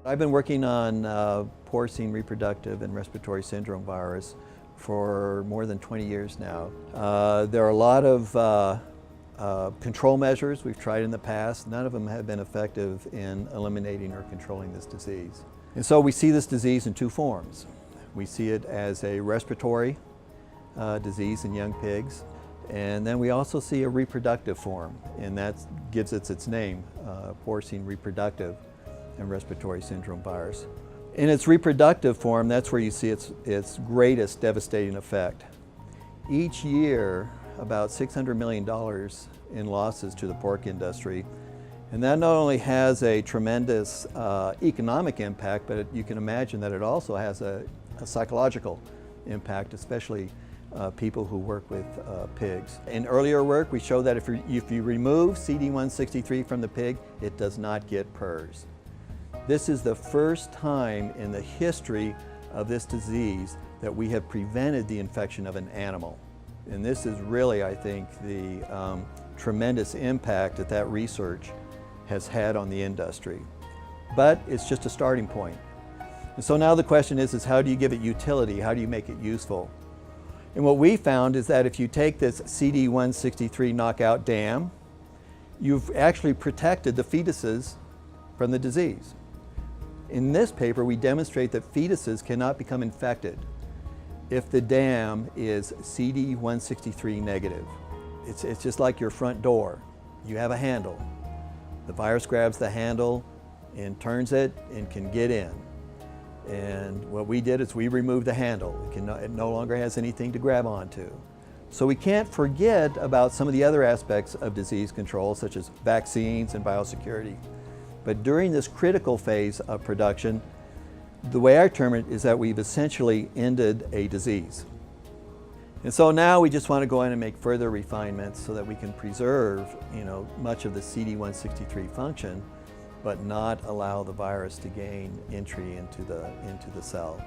I've been working on porcine reproductive and respiratory syndrome virus for more than 20 years now. There are a lot of control measures we've tried in the past. None of them have been effective in eliminating or controlling this disease. And so we see this disease in two forms. We see it as a respiratory disease in young pigs, and then we also see a reproductive form, and that gives it its name, porcine reproductive and respiratory syndrome virus. In its reproductive form, that's where you see its greatest devastating effect. Each year, about $600 million in losses to the pork industry. And that not only has a tremendous economic impact, but you can imagine that it also has a psychological impact, especially people who work with pigs. In earlier work, we showed that if you remove CD163 from the pig, it does not get PRRS. This is the first time in the history of this disease that we have prevented the infection of an animal. And this is really, I think, the tremendous impact that research has had on the industry. But it's just a starting point. And so now the question is how do you give it utility? How do you make it useful? And what we found is that if you take this CD163 knockout dam, you've actually protected the fetuses from the disease. In this paper, we demonstrate that fetuses cannot become infected if the dam is CD163 negative. It's just like your front door. You have a handle. The virus grabs the handle and turns it and can get in. And what we did is we removed the handle. It no longer has anything to grab onto. So we can't forget about some of the other aspects of disease control, such as vaccines and biosecurity. But during this critical phase of production, the way I term it is that we've essentially ended a disease. And so now we just want to go in and make further refinements so that we can preserve, much of the CD163 function, but not allow the virus to gain entry into the cell.